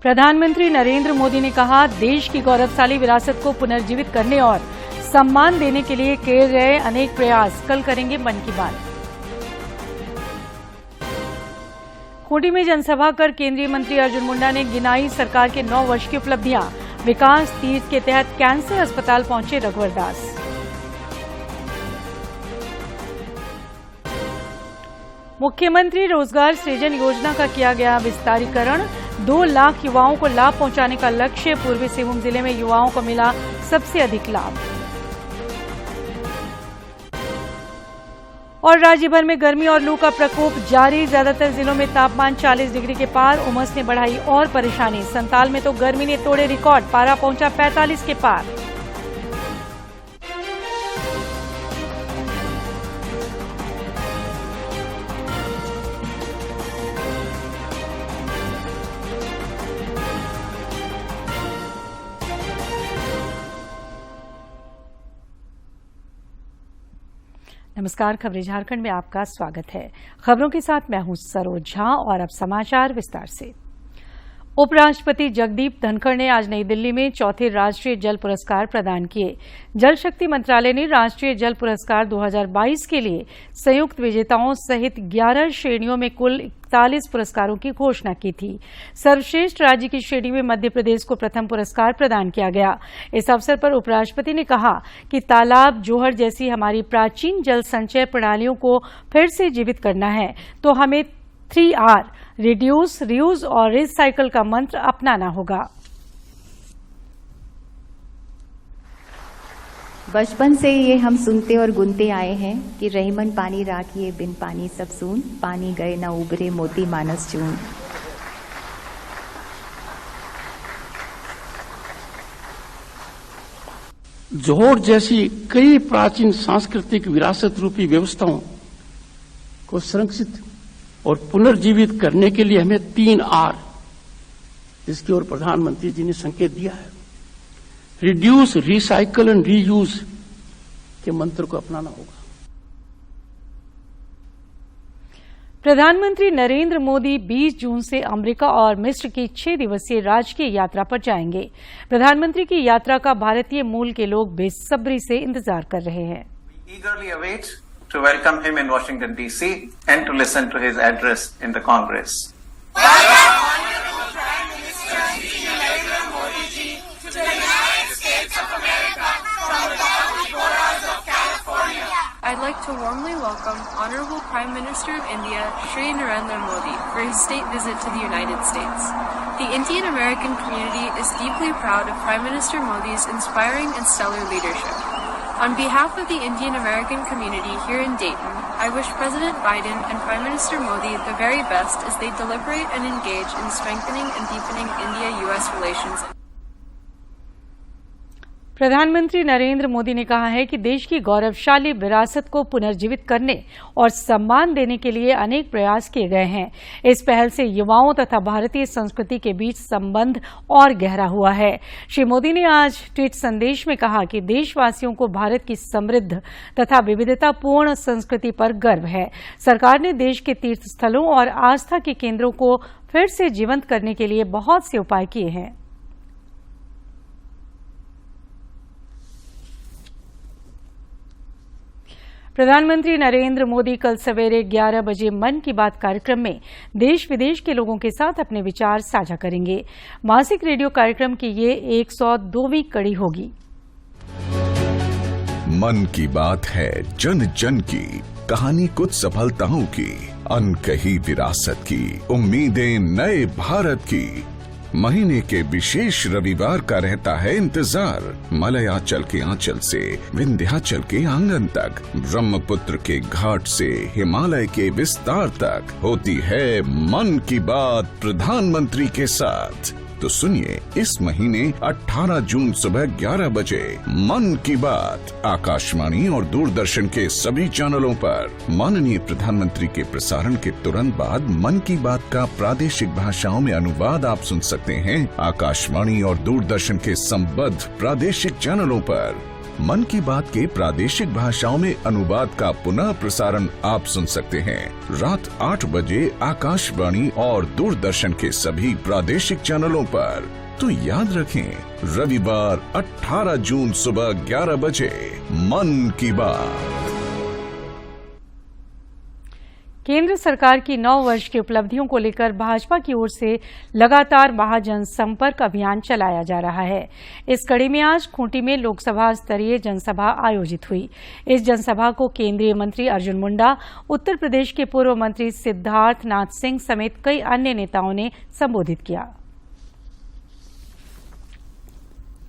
प्रधानमंत्री नरेंद्र मोदी ने कहा, देश की गौरवशाली विरासत को पुनर्जीवित करने और सम्मान देने के लिए किए गए अनेक प्रयास। कल करेंगे मन की बात। खूंटी में जनसभा कर केंद्रीय मंत्री अर्जुन मुंडा ने गिनाई सरकार के 9 वर्ष की उपलब्धियां। विकास तीर्थ के तहत कैंसर अस्पताल पहुंचे रघुवर दास। मुख्यमंत्री रोजगार सृजन योजना का किया गया विस्तारीकरण। 2 लाख युवाओं को लाभ पहुंचाने का लक्ष्य। पूर्वी सिंहभूम जिले में युवाओं को मिला सबसे अधिक लाभ। और राज्य भर में गर्मी और लू का प्रकोप जारी। ज्यादातर जिलों में तापमान 40 डिग्री के पार। उमस ने बढ़ाई और परेशानी। संताल में तो गर्मी ने तोड़े रिकॉर्ड। पारा पहुंचा 45 के पार। नमस्कार, खबरें झारखंड में आपका स्वागत है। खबरों के साथ मैं हूं सरोज झा और अब समाचार विस्तार से। उपराष्ट्रपति जगदीप धनखड़ ने आज नई दिल्ली में 4थे राष्ट्रीय जल पुरस्कार प्रदान किए। जल शक्ति मंत्रालय ने राष्ट्रीय जल पुरस्कार 2022 के लिए संयुक्त विजेताओं सहित 11 श्रेणियों में कुल 41 पुरस्कारों की घोषणा की थी। सर्वश्रेष्ठ राज्य की श्रेणी में मध्य प्रदेश को प्रथम पुरस्कार प्रदान किया गया। इस अवसर पर उपराष्ट्रपति ने कहा कि तालाब, जोहर जैसी हमारी प्राचीन जल संचय प्रणालियों को फिर से जीवित करना है तो हमें 3R रिड्यूस, रीयूज और रिसाइकल का मंत्र अपनाना होगा। बचपन से ये हम सुनते और गुनते आए हैं कि रहीमन पानी राखिए बिन पानी सब सून, पानी गए न उबरे मोती मानस चून। जोहर जैसी कई प्राचीन सांस्कृतिक विरासत रूपी व्यवस्थाओं को संरक्षित और पुनर्जीवित करने के लिए हमें 3R, जिसकी ओर प्रधानमंत्री जी ने संकेत दिया है, रिड्यूस, रिसाइकल एंड रीयूज के मंत्र को अपनाना होगा। प्रधानमंत्री नरेंद्र मोदी 20 जून से अमेरिका और मिस्र की 6 दिवसीय राजकीय यात्रा पर जाएंगे। प्रधानमंत्री की यात्रा का भारतीय मूल के लोग बेसब्री से इंतजार कर रहे हैं। To welcome him in Washington, D.C. and to listen to his address in the Congress. Honorable Prime Minister Narendra Modi ji to the United States of America from the Boundary Boras of California. I'd like to warmly welcome Honorable Prime Minister of India, Shri Narendra Modi, for his state visit to the United States. The Indian American community is deeply proud of Prime Minister Modi's inspiring and stellar leadership. On behalf of the Indian American community here in Dayton, I wish President Biden and Prime Minister Modi the very best as they deliberate and engage in strengthening and deepening India-US relations. प्रधानमंत्री नरेंद्र मोदी ने कहा है कि देश की गौरवशाली विरासत को पुनर्जीवित करने और सम्मान देने के लिए अनेक प्रयास किए गए हैं। इस पहल से युवाओं तथा भारतीय संस्कृति के बीच संबंध और गहरा हुआ है। श्री मोदी ने आज ट्वीट संदेश में कहा कि देशवासियों को भारत की समृद्ध तथा विविधतापूर्ण संस्कृति पर गर्व है। सरकार ने देश के तीर्थ स्थलों और आस्था के केंद्रों को फिर से जीवंत करने के लिए बहुत से उपाय किए हैं। प्रधानमंत्री नरेंद्र मोदी कल सवेरे 11 बजे मन की बात कार्यक्रम में देश विदेश के लोगों के साथ अपने विचार साझा करेंगे। मासिक रेडियो कार्यक्रम की ये 102वीं कड़ी होगी। मन की बात है जन जन की, कहानी कुछ सफलताओं की, अनकही विरासत की, उम्मीदें नए भारत की। महीने के विशेष रविवार का रहता है इंतजार। मलयाचल के आंचल से विंध्याचल के आंगन तक, ब्रह्मपुत्र के घाट से हिमालय के विस्तार तक होती है मन की बात प्रधानमंत्री के साथ। तो सुनिए इस महीने 18 जून सुबह 11 बजे मन की बात आकाशवाणी और दूरदर्शन के सभी चैनलों पर। माननीय प्रधानमंत्री के प्रसारण के तुरंत बाद मन की बात का प्रादेशिक भाषाओं में अनुवाद आप सुन सकते हैं आकाशवाणी और दूरदर्शन के संबद्ध प्रादेशिक चैनलों पर। मन की बात के प्रादेशिक भाषाओं में अनुवाद का पुनः प्रसारण आप सुन सकते हैं रात 8 बजे आकाशवाणी और दूरदर्शन के सभी प्रादेशिक चैनलों पर। तो याद रखें, रविवार 18 जून सुबह 11 बजे मन की बात। केंद्र सरकार की 9 वर्ष की उपलब्धियों को लेकर भाजपा की ओर से लगातार महाजन संपर्क अभियान चलाया जा रहा है। इस कड़ी में आज खूंटी में लोकसभा स्तरीय जनसभा आयोजित हुई। इस जनसभा को केंद्रीय मंत्री अर्जुन मुंडा, उत्तर प्रदेश के पूर्व मंत्री सिद्धार्थ नाथ सिंह समेत कई अन्य नेताओं ने संबोधित किया।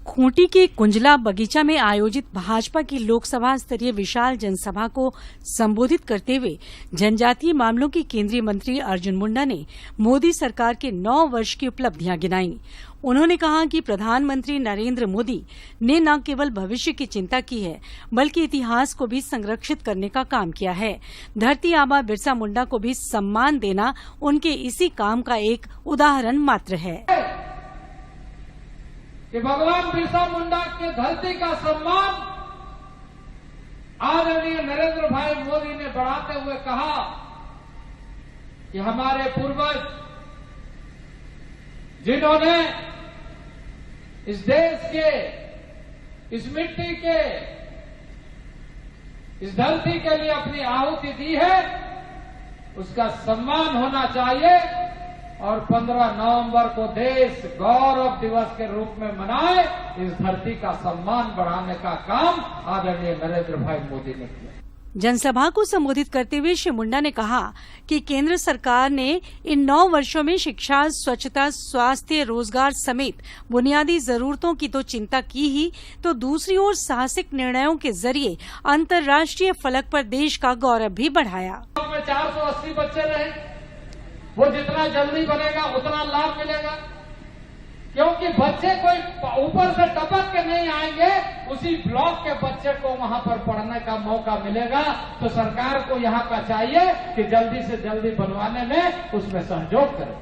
खूंटी के कुंजला बगीचा में आयोजित भाजपा की लोकसभा स्तरीय विशाल जनसभा को संबोधित करते हुए जनजातीय मामलों के केंद्रीय मंत्री अर्जुन मुंडा ने मोदी सरकार के 9 वर्ष की उपलब्धियां गिनाई। उन्होंने कहा कि प्रधानमंत्री नरेंद्र मोदी ने न केवल भविष्य की चिंता की है, बल्कि इतिहास को भी संरक्षित करने का काम किया है। धरती आबा बिरसा मुंडा को भी सम्मान देना उनके इसी काम का एक उदाहरण मात्र है कि भगवान बिरसा मुंडा के धरती का सम्मान आदरणीय नरेंद्र भाई मोदी ने बढ़ाते हुए कहा कि हमारे पूर्वज जिन्होंने इस देश के, इस मिट्टी के, इस धरती के लिए अपनी आहुति दी है, उसका सम्मान होना चाहिए और 15 नवंबर को देश गौरव दिवस के रूप में मनाए। इस धरती का सम्मान बढ़ाने का काम आदरणीय नरेंद्र भाई मोदी ने किया। जनसभा को संबोधित करते हुए श्री मुंडा ने कहा कि केंद्र सरकार ने इन 9 वर्षों में शिक्षा, स्वच्छता, स्वास्थ्य, रोजगार समेत बुनियादी जरूरतों की तो चिंता की ही, तो दूसरी ओर साहसिक निर्णयों के जरिए अंतर्राष्ट्रीय फलक पर देश का गौरव भी बढ़ाया। 480 बच्चे रहे, वो जितना जल्दी बनेगा उतना लाभ मिलेगा, क्योंकि बच्चे कोई ऊपर से टपक के नहीं आएंगे, उसी ब्लॉक के बच्चे को वहां पर पढ़ने का मौका मिलेगा। तो सरकार को यहाँ का चाहिए कि जल्दी से जल्दी बनवाने में उसमें सहयोग करे।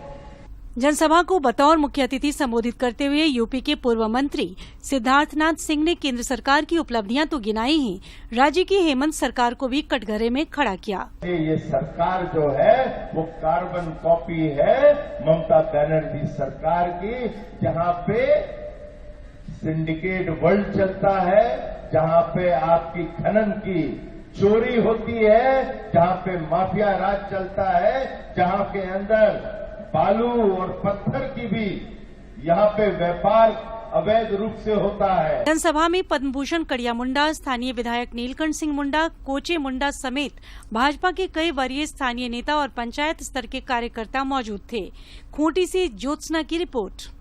जनसभा को बतौर मुख्य अतिथि संबोधित करते हुए यूपी के पूर्व मंत्री सिद्धार्थ नाथ सिंह ने केंद्र सरकार की उपलब्धियां तो गिनाई ही, राज्य की हेमंत सरकार को भी कटघरे में खड़ा किया। ये सरकार जो है वो कार्बन कॉपी है ममता बनर्जी सरकार की, जहां पे सिंडिकेट वर्ल्ड चलता है, जहां पे आपकी खनन की चोरी होती है, जहां पे माफिया राज चलता है, जहां के अंदर बालू और पत्थर की भी यहाँ पे व्यापार अवैध रूप से होता है। जनसभा में पद्म भूषण कड़िया मुंडा, स्थानीय विधायक नीलकंठ सिंह मुंडा, कोचे मुंडा समेत भाजपा के कई वरीय स्थानीय नेता और पंचायत स्तर के कार्यकर्ता मौजूद थे। खूंटी से ज्योत्सना की रिपोर्ट।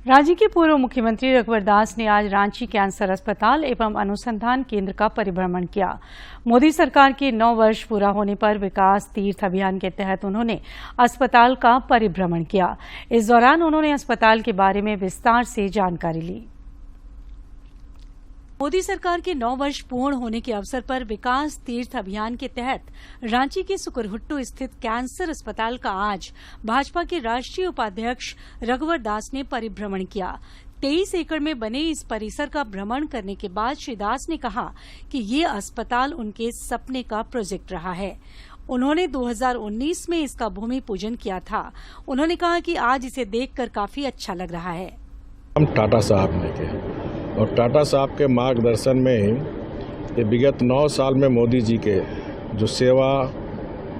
राज्य के पूर्व मुख्यमंत्री रघुवर दास ने आज रांची कैंसर अस्पताल एवं अनुसंधान केंद्र का परिभ्रमण किया। मोदी सरकार के 9 वर्ष पूरा होने पर विकास तीर्थ अभियान के तहत उन्होंने अस्पताल का परिभ्रमण किया। इस दौरान उन्होंने अस्पताल के बारे में विस्तार से जानकारी ली। मोदी सरकार के 9 वर्ष पूर्ण होने के अवसर पर विकास तीर्थ अभियान के तहत रांची के सुकरहुट्टू स्थित कैंसर अस्पताल का आज भाजपा के राष्ट्रीय उपाध्यक्ष रघुवर दास ने परिभ्रमण किया। 23 एकड़ में बने इस परिसर का भ्रमण करने के बाद श्री दास ने कहा कि ये अस्पताल उनके सपने का प्रोजेक्ट रहा है। उन्होंने 2019 में इसका भूमि पूजन किया था। उन्होंने कहा कि आज इसे देखकर काफी अच्छा लग रहा है। हम टाटा साहब ने किया और टाटा साहब के मार्गदर्शन में ही ये विगत 9 साल में मोदी जी के जो सेवा,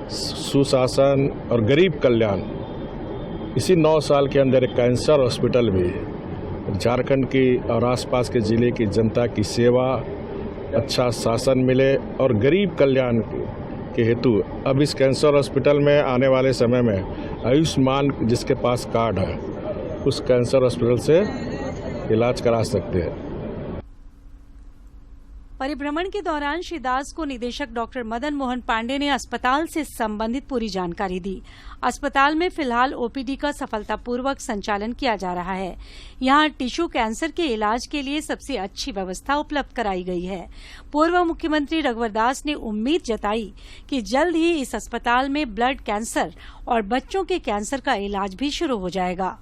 सुशासन और गरीब कल्याण, इसी 9 साल के अंदर एक कैंसर हॉस्पिटल भी झारखंड की और आसपास के ज़िले की जनता की सेवा, अच्छा शासन मिले और गरीब कल्याण के हेतु अब इस कैंसर हॉस्पिटल में आने वाले समय में आयुष्मान जिसके पास कार्ड है उस कैंसर हॉस्पिटल से इलाज करा सकते हैं। परिभ्रमण के दौरान श्री दास को निदेशक डॉक्टर मदन मोहन पांडे ने अस्पताल से संबंधित पूरी जानकारी दी। अस्पताल में फिलहाल ओपीडी का सफलतापूर्वक संचालन किया जा रहा है। यहां टिश्यू कैंसर के इलाज के लिए सबसे अच्छी व्यवस्था उपलब्ध कराई गई है। पूर्व मुख्यमंत्री रघुवर दास ने उम्मीद जताई कि जल्द ही इस अस्पताल में ब्लड कैंसर और बच्चों के कैंसर का इलाज भी शुरू हो जाएगा।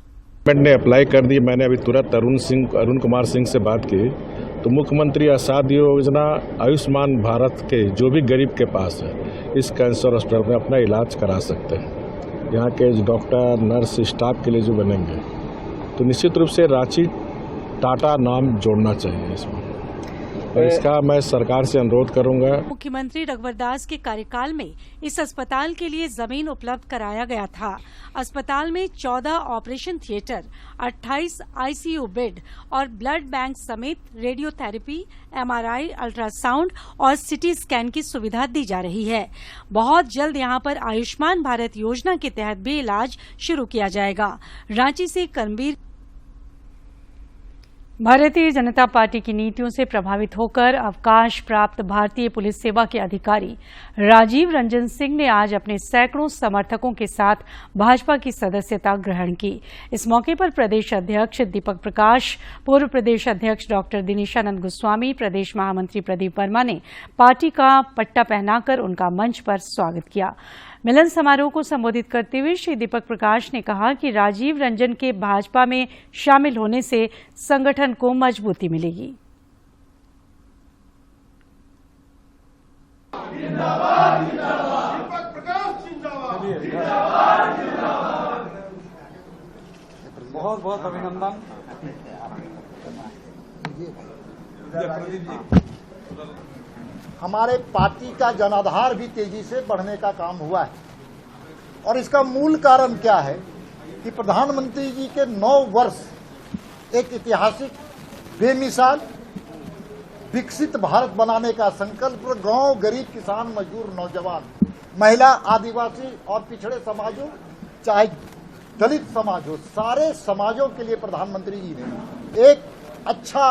गवर्नमेंट ने अप्लाई कर दी। मैंने अभी तुरंत अरुण कुमार सिंह से बात की तो मुख्यमंत्री आसादी योजना आयुष्मान भारत के जो भी गरीब के पास है इस कैंसर अस्पताल में अपना इलाज करा सकते हैं। यहाँ के डॉक्टर नर्स स्टाफ के लिए जो बनेंगे तो निश्चित रूप से रांची टाटा नाम जोड़ना चाहिए इसमें, और इसका मैं सरकार से अनुरोध करूंगा। मुख्यमंत्री रघुवर दास के कार्यकाल में इस अस्पताल के लिए जमीन उपलब्ध कराया गया था। अस्पताल में 14 ऑपरेशन थिएटर, 28 आईसीयू बेड और ब्लड बैंक समेत रेडियोथेरेपी, एमआरआई, अल्ट्रासाउंड और सिटी स्कैन की सुविधा दी जा रही है। बहुत जल्द यहां पर आयुष्मान भारत योजना के तहत भी इलाज शुरू किया जाएगा। रांची से कर्मवीर। भारतीय जनता पार्टी की नीतियों से प्रभावित होकर अवकाश प्राप्त भारतीय पुलिस सेवा के अधिकारी राजीव रंजन सिंह ने आज अपने सैकड़ों समर्थकों के साथ भाजपा की सदस्यता ग्रहण की। इस मौके पर प्रदेश अध्यक्ष दीपक प्रकाश, पूर्व प्रदेश अध्यक्ष डॉक्टर दिनेशानंद गोस्वामी, प्रदेश महामंत्री प्रदीप वर्मा ने पार्टी का पट्टा पहनाकर उनका मंच पर स्वागत किया। मिलन समारोह को संबोधित करते हुए श्री दीपक प्रकाश ने कहा कि राजीव रंजन के भाजपा में शामिल होने से संगठन को मजबूती मिलेगी। जिंदाबाद, जिंदाबाद, दीपक प्रकाश जिंदाबाद, जिंदाबाद, जिंदाबाद। बहुत बहुत अभिनंदन। हमारे पार्टी का जनाधार भी तेजी से बढ़ने का काम हुआ है और इसका मूल कारण क्या है कि प्रधानमंत्री जी के 9 वर्ष एक ऐतिहासिक, बेमिसाल विकसित भारत बनाने का संकल्प गांव, गरीब, किसान, मजदूर, नौजवान, महिला, आदिवासी और पिछड़े समाजों, चाहे दलित समाज हो, सारे समाजों के लिए प्रधानमंत्री जी ने एक अच्छा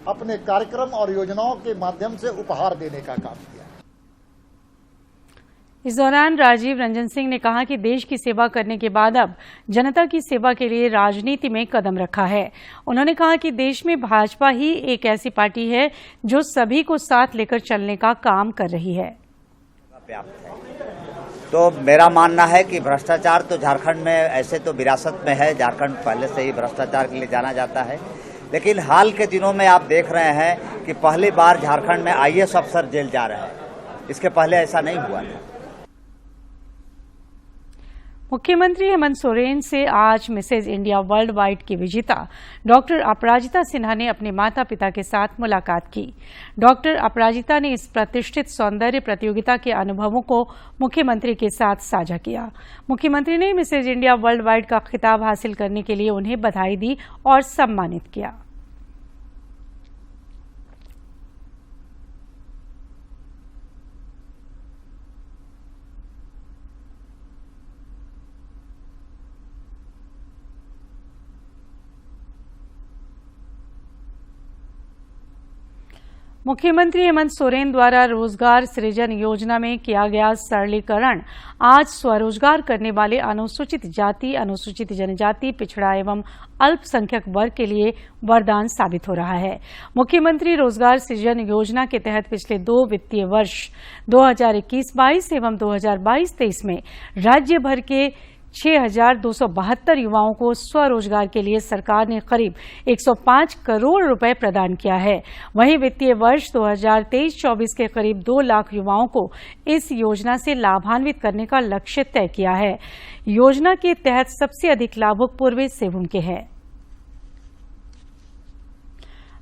अपने कार्यक्रम और योजनाओं के माध्यम से उपहार देने का काम किया। इस दौरान राजीव रंजन सिंह ने कहा कि देश की सेवा करने के बाद अब जनता की सेवा के लिए राजनीति में कदम रखा है। उन्होंने कहा कि देश में भाजपा ही एक ऐसी पार्टी है जो सभी को साथ लेकर चलने का काम कर रही है। तो मेरा मानना है कि भ्रष्टाचार तो झारखंड में ऐसे तो विरासत में है, झारखंड पहले से ही भ्रष्टाचार के लिए जाना जाता है, लेकिन हाल के दिनों में आप देख रहे हैं कि पहली बार झारखंड में आईएएस अफसर जेल जा रहे हैं। इसके पहले ऐसा नहीं हुआ था। मुख्यमंत्री हेमंत सोरेन से आज मिसेज इंडिया वर्ल्ड वाइड की विजेता डॉक्टर अपराजिता सिन्हा ने अपने माता पिता के साथ मुलाकात की। डॉक्टर अपराजिता ने इस प्रतिष्ठित सौंदर्य प्रतियोगिता के अनुभवों को मुख्यमंत्री के साथ साझा किया। मुख्यमंत्री ने मिसेज इंडिया वर्ल्ड वाइड का खिताब हासिल करने के लिए उन्हें बधाई दी और सम्मानित किया। मुख्यमंत्री हेमंत सोरेन द्वारा रोजगार सृजन योजना में किया गया सरलीकरण आज स्वरोजगार करने वाले अनुसूचित जाति, अनुसूचित जनजाति, पिछड़ा एवं अल्पसंख्यक वर्ग के लिए वरदान साबित हो रहा है। मुख्यमंत्री रोजगार सृजन योजना के तहत पिछले 2 वित्तीय वर्ष 2021-22 एवं 2022-23 में राज्य भर के 6,272 युवाओं को स्वरोजगार के लिए सरकार ने करीब 105 करोड़ रुपए प्रदान किया है। वहीं वित्तीय वर्ष 2023-24 के करीब 2 लाख युवाओं को इस योजना से लाभान्वित करने का लक्ष्य तय किया है। योजना के तहत सबसे अधिक लाभुक पूर्वी सिंहभूम के हैं।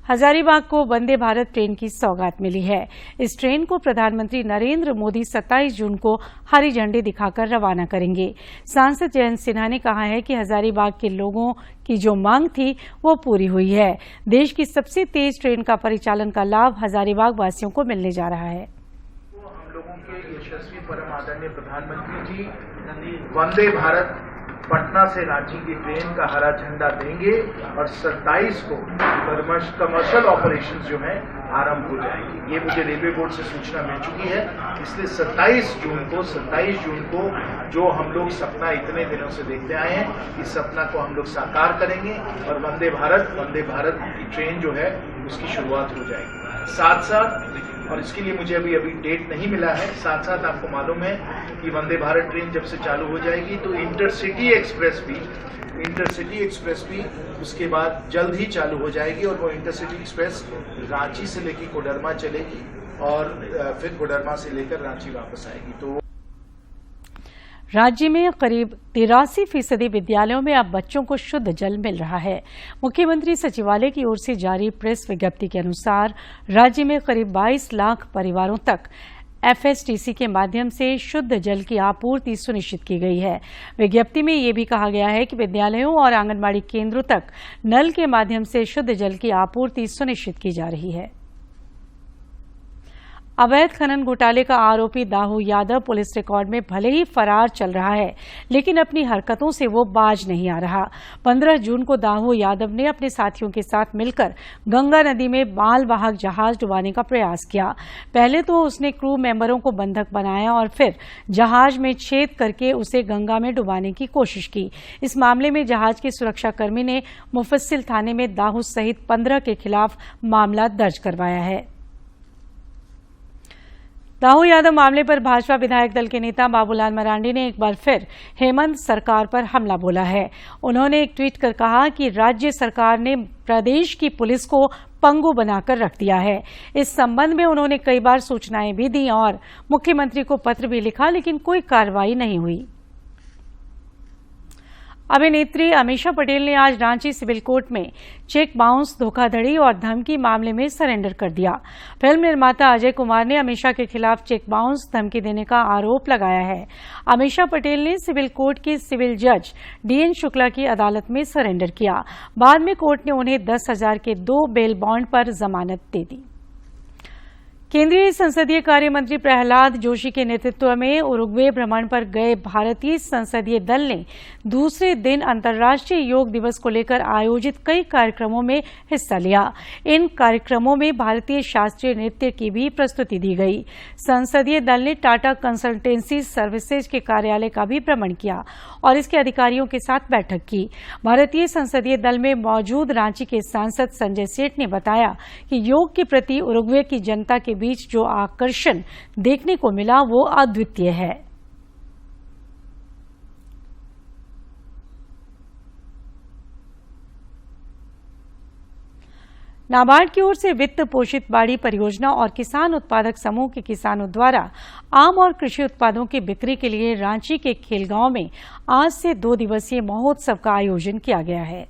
हजारीबाग को वंदे भारत ट्रेन की सौगात मिली है। इस ट्रेन को प्रधानमंत्री नरेंद्र मोदी 27 जून को हरी झंडी दिखाकर रवाना करेंगे। सांसद जयंत सिन्हा ने कहा है कि हजारीबाग के लोगों की जो मांग थी वो पूरी हुई है। देश की सबसे तेज ट्रेन का परिचालन का लाभ हजारीबाग वासियों को मिलने जा रहा है। हम लोगों के यशस्वी परम आदरणीय प्रधानमंत्री जी वंदे भारत पटना से रांची की ट्रेन का हरा झंडा देंगे और 27 को कमर्शियल ऑपरेशंस जो है आरंभ हो जाएंगे। ये मुझे रेलवे बोर्ड से सूचना मिल चुकी है। इसलिए 27 जून को जो हम लोग सपना इतने दिनों से देखते आए हैं, इस सपना को हम लोग साकार करेंगे और वंदे भारत की ट्रेन जो है उसकी शुरुआत हो जाएगी। साथ साथ और इसके लिए मुझे अभी डेट नहीं मिला है। साथ साथ आपको मालूम है कि वंदे भारत ट्रेन जब से चालू हो जाएगी तो इंटरसिटी एक्सप्रेस भी उसके बाद जल्द ही चालू हो जाएगी और वो इंटरसिटी एक्सप्रेस रांची से लेकर कोडरमा चलेगी और फिर कोडरमा से लेकर रांची वापस आएगी। तो राज्य में करीब 83% विद्यालयों में अब बच्चों को शुद्ध जल मिल रहा है। मुख्यमंत्री सचिवालय की ओर से जारी प्रेस विज्ञप्ति के अनुसार राज्य में करीब 22 लाख परिवारों तक FSTC के माध्यम से शुद्ध जल की आपूर्ति सुनिश्चित की गई है। विज्ञप्ति में ये भी कहा गया है कि विद्यालयों और आंगनबाड़ी केंद्रों तक नल के माध्यम से शुद्ध जल की आपूर्ति सुनिश्चित की जा रही है। अवैध खनन घोटाले का आरोपी दाहू यादव पुलिस रिकॉर्ड में भले ही फरार चल रहा है, लेकिन अपनी हरकतों से वो बाज नहीं आ रहा। 15 जून को दाहू यादव ने अपने साथियों के साथ मिलकर गंगा नदी में मालवाहक जहाज डुबाने का प्रयास किया। पहले तो उसने क्रू मेंबरों को बंधक बनाया और फिर जहाज में छेद करके उसे गंगा में डुबाने की कोशिश की। इस मामले में जहाज के सुरक्षाकर्मी ने मुफस्सिल थाने में दाहू सहित 15 के खिलाफ मामला दर्ज करवाया है। दाहू यादव मामले पर भाजपा विधायक दल के नेता बाबूलाल मरांडी ने एक बार फिर हेमंत सरकार पर हमला बोला है। उन्होंने एक ट्वीट कर कहा कि राज्य सरकार ने प्रदेश की पुलिस को पंगु बनाकर रख दिया है। इस संबंध में उन्होंने कई बार सूचनाएं भी दी और मुख्यमंत्री को पत्र भी लिखा, लेकिन कोई कार्रवाई नहीं हुई। अभिनेत्री अमीषा पटेल ने आज रांची सिविल कोर्ट में चेक बाउंस, धोखाधड़ी और धमकी मामले में सरेंडर कर दिया। फिल्म निर्माता अजय कुमार ने अमीषा के खिलाफ चेक बाउंस, धमकी देने का आरोप लगाया है। अमीषा पटेल ने सिविल कोर्ट के सिविल जज DN शुक्ला की अदालत में सरेंडर किया। बाद में कोर्ट ने उन्हें 10,000 के 2 बेल बॉन्ड पर जमानत दे दी। केंद्रीय संसदीय कार्य मंत्री प्रहलाद जोशी के नेतृत्व में उरुग्वे भ्रमण पर गए भारतीय संसदीय दल ने दूसरे दिन अंतर्राष्ट्रीय योग दिवस को लेकर आयोजित कई कार्यक्रमों में हिस्सा लिया। इन कार्यक्रमों में भारतीय शास्त्रीय नृत्य की भी प्रस्तुति दी गई। संसदीय दल ने टाटा कंसल्टेंसी सर्विसेज के कार्यालय का भी भ्रमण किया और इसके अधिकारियों के साथ बैठक की। भारतीय संसदीय दल में मौजूद रांची के सांसद संजय सेठ ने बताया कि योग के प्रति उरुग्वे की जनता के बीच जो आकर्षण देखने को मिला वो अद्वितीय है। नाबार्ड की ओर से वित्त पोषित बाड़ी परियोजना और किसान उत्पादक समूह के किसानों द्वारा आम और कृषि उत्पादों की बिक्री के लिए रांची के खेलगांव में आज से 2 दिवसीय महोत्सव का आयोजन किया गया है।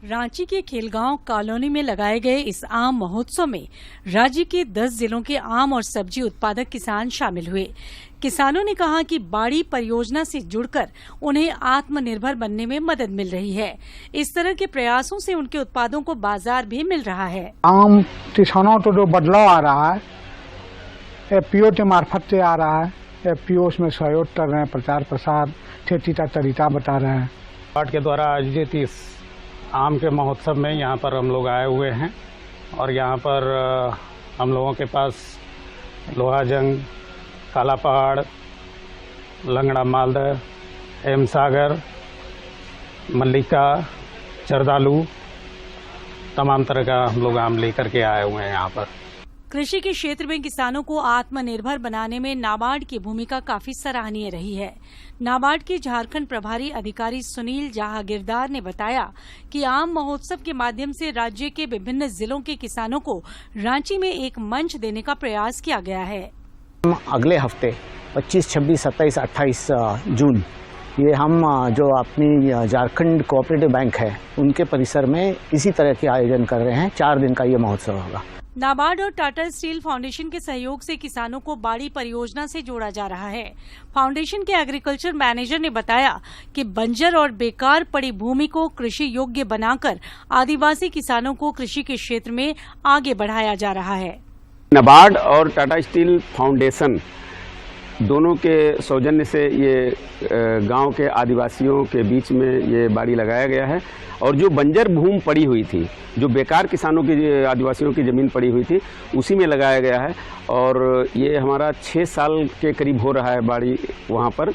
रांची के खेलगांव कॉलोनी में लगाए गए इस आम महोत्सव में राज्य के 10 जिलों के आम और सब्जी उत्पादक किसान शामिल हुए। किसानों ने कहा कि बाड़ी परियोजना से जुड़कर उन्हें आत्मनिर्भर बनने में मदद मिल रही है। इस तरह के प्रयासों से उनके उत्पादों को बाजार भी मिल रहा है। आम किसानों तो जो बदलाव आ रहा है FPO के मार्फत से आ रहा है। FPO उसमें सहयोग कर रहे हैं, प्रचार प्रसार, खेती का तरीका बता रहे हैं। नाबार्ड के द्वारा आयोजित इस आम के महोत्सव में यहाँ पर हम लोग आए हुए हैं और यहाँ पर हम लोगों के पास लोहाजंग, काला पहाड़, लंगड़ा मालदा, एम सागर, मल्लिका, जर्दालू, तमाम तरह का हम लोग आम लेकर के आए हुए हैं यहाँ पर। कृषि के क्षेत्र में किसानों को आत्मनिर्भर बनाने में नाबार्ड की भूमिका काफी सराहनीय रही है। नाबार्ड के झारखंड प्रभारी अधिकारी सुनील जहागीरदार ने बताया कि आम महोत्सव के माध्यम से राज्य के विभिन्न जिलों के किसानों को रांची में एक मंच देने का प्रयास किया गया है। अगले हफ्ते 25, 26, 27, 28 जून ये हम जो अपनी झारखंड कोऑपरेटिव बैंक है उनके परिसर में इसी तरह के आयोजन कर रहे हैं। 4 दिन का ये महोत्सव होगा। नाबार्ड और टाटा स्टील फाउंडेशन के सहयोग से किसानों को बाड़ी परियोजना से जोड़ा जा रहा है। फाउंडेशन के एग्रीकल्चर मैनेजर ने बताया कि बंजर और बेकार पड़ी भूमि को कृषि योग्य बनाकर आदिवासी किसानों को कृषि के क्षेत्र में आगे बढ़ाया जा रहा है। नाबार्ड और टाटा स्टील फाउंडेशन दोनों के सौजन्य से ये गांव के आदिवासियों के बीच में ये बाड़ी लगाया गया है और जो बंजर भूमि पड़ी हुई थी, जो बेकार किसानों की, आदिवासियों की ज़मीन पड़ी हुई थी, उसी में लगाया गया है और ये हमारा 6 साल के करीब हो रहा है बाड़ी वहाँ पर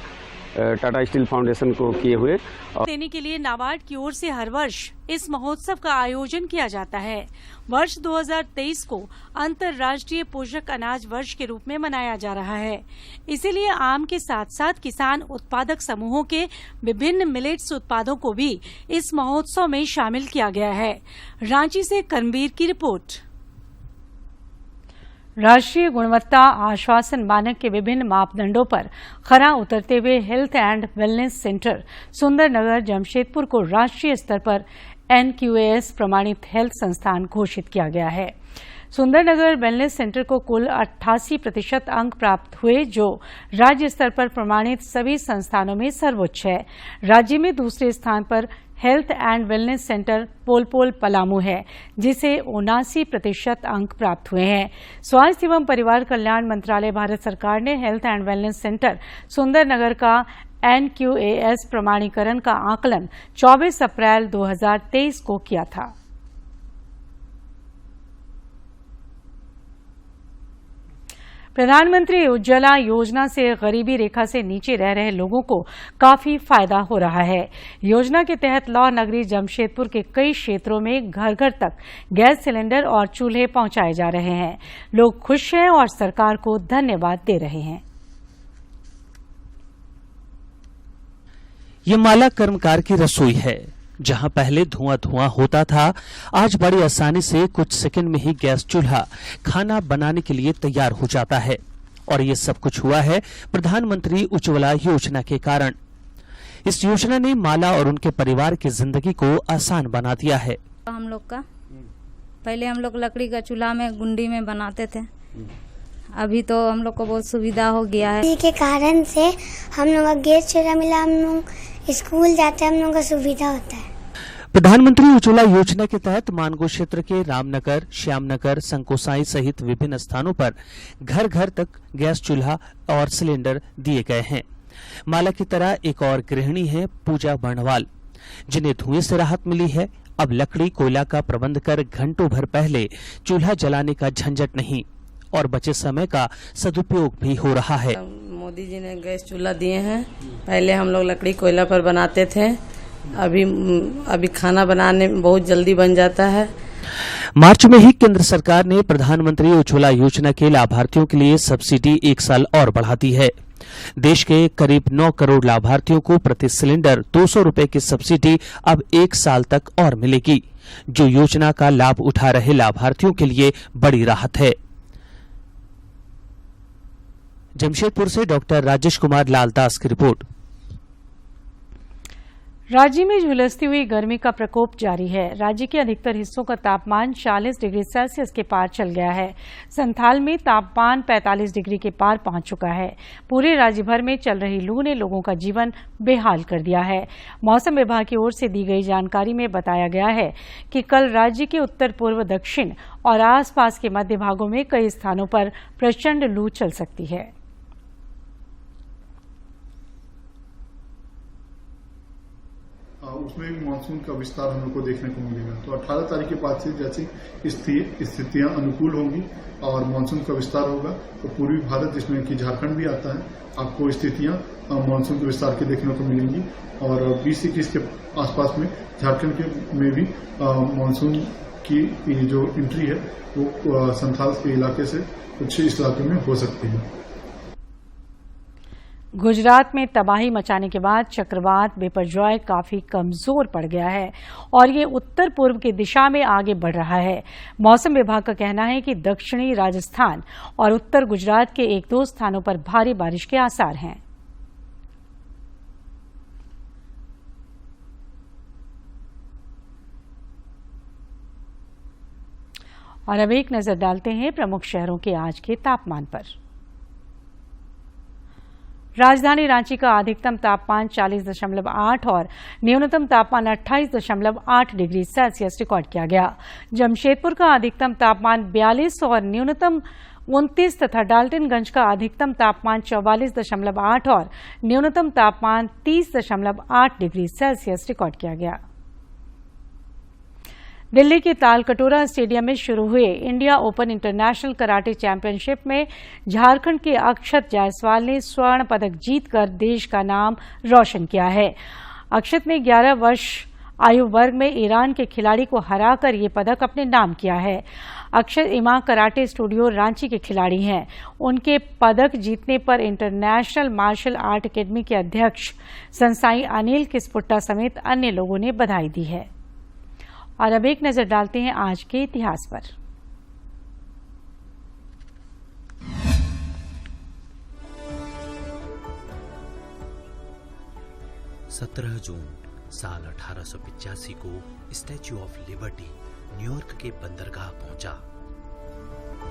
टाटा स्टील फाउंडेशन को किए हुए। देने के लिए नाबार्ड की ओर से हर वर्ष इस महोत्सव का आयोजन किया जाता है। वर्ष 2023 को अंतर्राष्ट्रीय पोषक अनाज वर्ष के रूप में मनाया जा रहा है। इसीलिए आम के साथ साथ किसान उत्पादक समूहों के विभिन्न मिलेट्स उत्पादों को भी इस महोत्सव में शामिल किया गया है। रांची से कर्मवीर की रिपोर्ट। राष्ट्रीय गुणवत्ता आश्वासन मानक के विभिन्न मापदंडों पर खरा उतरते हुए health and wellness centre Sundarnagar Jamshedpur को राष्ट्रीय स्तर पर NQAS प्रमाणित हेल्थ संस्थान घोषित किया गया है। सुंदरनगर वेलनेस सेंटर को कुल 88% अंक प्राप्त हुए, जो राज्य स्तर पर प्रमाणित सभी संस्थानों में सर्वोच्च है। राज्य में दूसरे स्थान पर health and wellness centre Polpol Palamu है, जिसे 79% अंक प्राप्त हुए हैं। स्वास्थ्य एवं परिवार कल्याण मंत्रालय भारत सरकार ने health and wellness centre Sundarnagar का NQAS प्रमाणीकरण का आकलन 24 अप्रैल 2023 को किया था। प्रधानमंत्री उज्ज्वला योजना से गरीबी रेखा से नीचे रह रहे लोगों को काफी फायदा हो रहा है। योजना के तहत लौह नगरी जमशेदपुर के कई क्षेत्रों में घर घर तक गैस सिलेंडर और चूल्हे पहुंचाए जा रहे हैं। लोग खुश हैं और सरकार को धन्यवाद दे रहे हैं। ये माला कर्मकार की रसोई है। जहां पहले धुआं धुआं होता था, आज बड़ी आसानी से कुछ सेकंड में ही गैस चूल्हा खाना बनाने के लिए तैयार हो जाता है। और ये सब कुछ हुआ है प्रधानमंत्री उज्ज्वला योजना के कारण। इस योजना ने माला और उनके परिवार की जिंदगी को आसान बना दिया है। हम लोग का पहले हम लोग लकड़ी का चूल्हा में गुंडी में बनाते थे, अभी तो हम लोग को बहुत सुविधा हो गया है। के कारण से हम लोग का गैस चूल्हा मिला, हम लोग स्कूल जाते हैं, हम लोग का सुविधा होता है। प्रधानमंत्री उज्ज्वला योजना के तहत मानगो क्षेत्र के रामनगर, श्यामनगर, संकोसाई सहित विभिन्न स्थानों पर घर घर तक गैस चूल्हा और सिलेंडर दिए गए हैं। माला की तरह एक और गृहिणी है पूजा बर्णवाल, जिन्हें धुएं से राहत मिली है। अब लकड़ी कोयला का प्रबंध कर घंटों भर पहले चूल्हा जलाने का झंझट नहीं और बचे समय का सदुपयोग भी हो रहा है। मोदी जी ने गैस चूल्हा दिए हैं। पहले हम लोग लकड़ी कोयला पर बनाते थे, अभी खाना बनाने में बहुत जल्दी बन जाता है। मार्च में ही केंद्र सरकार ने प्रधानमंत्री उज्ज्वला योजना के लाभार्थियों के लिए सब्सिडी 1 साल और बढ़ा दी है। देश के करीब 9 करोड़ लाभार्थियों को प्रति सिलेंडर 200 रुपए की सब्सिडी अब 1 साल तक और मिलेगी, जो योजना का लाभ उठा रहे लाभार्थियों के लिए बड़ी राहत है। जमशेदपुर से डॉक्टर राजेश कुमार लालदास की रिपोर्ट। राज्य में झुलसती हुई गर्मी का प्रकोप जारी है। राज्य के अधिकतर हिस्सों का तापमान 40 डिग्री सेल्सियस के पार चल गया है। संथाल में तापमान 45 डिग्री के पार पहुंच चुका है। पूरे राज्य भर में चल रही लू ने लोगों का जीवन बेहाल कर दिया है। मौसम विभाग की ओर से दी गई जानकारी में बताया गया है कि कल राज्य के उत्तर पूर्व, दक्षिण और आसपास के मध्य भागों में कई स्थानों पर प्रचंड लू चल सकती है। उसमें भी मानसून का विस्तार हम लोग को देखने को मिलेगा। तो 18 तारीख के बाद से जैसी स्थितियां अनुकूल होंगी और मानसून का विस्तार होगा, तो पूर्वी भारत जिसमें कि झारखंड भी आता है, आपको स्थितियां मानसून के विस्तार की देखने को मिलेंगी। और 20-21 के आसपास में झारखंड में भी मानसून की जो एंट्री है वो संथाल के इलाके से कुछ इस इलाके में हो सकती है। गुजरात में तबाही मचाने के बाद चक्रवात बिपरजॉय काफी कमजोर पड़ गया है और ये उत्तर पूर्व की दिशा में आगे बढ़ रहा है। मौसम विभाग का कहना है कि दक्षिणी राजस्थान और उत्तर गुजरात के 1-2 स्थानों पर भारी बारिश के आसार हैं। और अब एक नजर डालते हैं प्रमुख शहरों के आज के तापमान पर। राजधानी रांची का अधिकतम तापमान 40.8 और न्यूनतम तापमान 28.8 डिग्री सेल्सियस रिकॉर्ड किया गया। जमशेदपुर का अधिकतम तापमान 42 और न्यूनतम 29 तथा डाल्टनगंज का अधिकतम तापमान 44.8 और न्यूनतम तापमान 30.8 डिग्री सेल्सियस रिकॉर्ड किया गया। दिल्ली के तालकटोरा स्टेडियम में शुरू हुए India open international karate championship में झारखंड के अक्षत जायसवाल ने स्वर्ण पदक जीतकर देश का नाम रोशन किया है। अक्षत ने 11 वर्ष आयु वर्ग में ईरान के खिलाड़ी को हराकर ये पदक अपने नाम किया है। अक्षत इमा कराटे स्टूडियो रांची के खिलाड़ी हैं। उनके पदक जीतने पर इंटरनेशनल मार्शल आर्ट अकेडमी के अध्यक्ष संसाई अनिल किस्पुट्टा समेत अन्य लोगों ने बधाई दी है। और अब एक नजर डालते हैं आज के इतिहास पर। 17 जून साल 1885 को स्टैच्यू ऑफ लिबर्टी न्यूयॉर्क के बंदरगाह पहुंचा।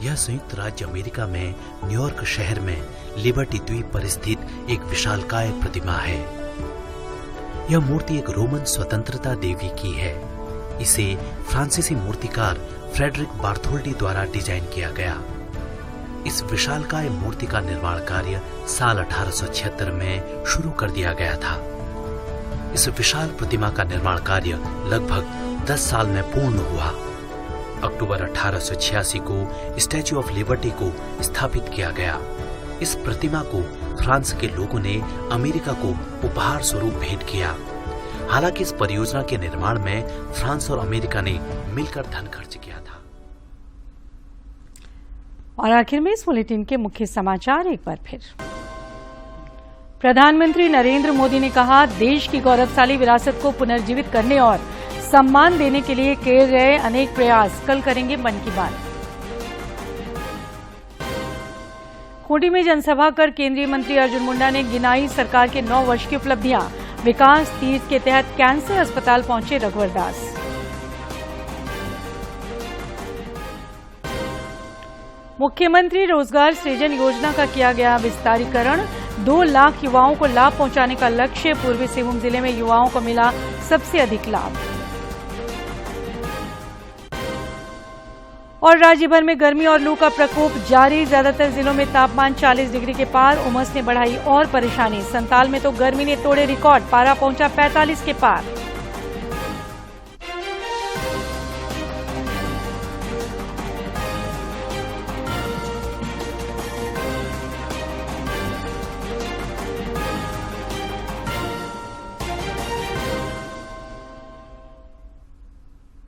यह संयुक्त राज्य अमेरिका में न्यूयॉर्क शहर में लिबर्टी द्वीप पर स्थित एक विशालकाय प्रतिमा है। यह मूर्ति एक रोमन स्वतंत्रता देवी की है। इसे फ्रांसीसी मूर्तिकार फ्रेडरिक बार्थोल्डी द्वारा डिजाइन किया गया। इस विशालकाय मूर्ति का निर्माण कार्य साल 1876 में शुरू कर दिया गया था। इस विशाल प्रतिमा का निर्माण कार्य लगभग 10 साल में पूर्ण हुआ। अक्टूबर 1886 को स्टैच्यू ऑफ लिबर्टी को स्थापित किया गया। इस प्रतिमा को फ्रांस के लोगों ने अमेरिका को उपहार स्वरूप भेंट किया। हालांकि इस परियोजना के निर्माण में फ्रांस और अमेरिका ने मिलकर धन खर्च किया था। और आखिर में इस बुलेटिन के मुख्य समाचार एक बार फिर। प्रधानमंत्री नरेंद्र मोदी ने कहा, देश की गौरवशाली विरासत को पुनर्जीवित करने और सम्मान देने के लिए किए गए अनेक प्रयास कल करेंगे मन की बात। खूंटी में जनसभा कर केंद्रीय मंत्री अर्जुन मुंडा ने गिनाई सरकार के 9 वर्ष की उपलब्धियां। विकास तीर्थ के तहत कैंसर अस्पताल पहुंचे रघुवर दास। मुख्यमंत्री रोजगार सृजन योजना का किया गया विस्तारीकरण। 2 लाख युवाओं को लाभ पहुंचाने का लक्ष्य। पूर्वी सिंहभूम जिले में युवाओं को मिला सबसे अधिक लाभ। और राज्य भर में गर्मी और लू का प्रकोप जारी। ज्यादातर जिलों में तापमान 40 डिग्री के पार। उमस ने बढ़ाई और परेशानी। संताल में तो गर्मी ने तोड़े रिकॉर्ड, पारा पहुंचा 45 के पार।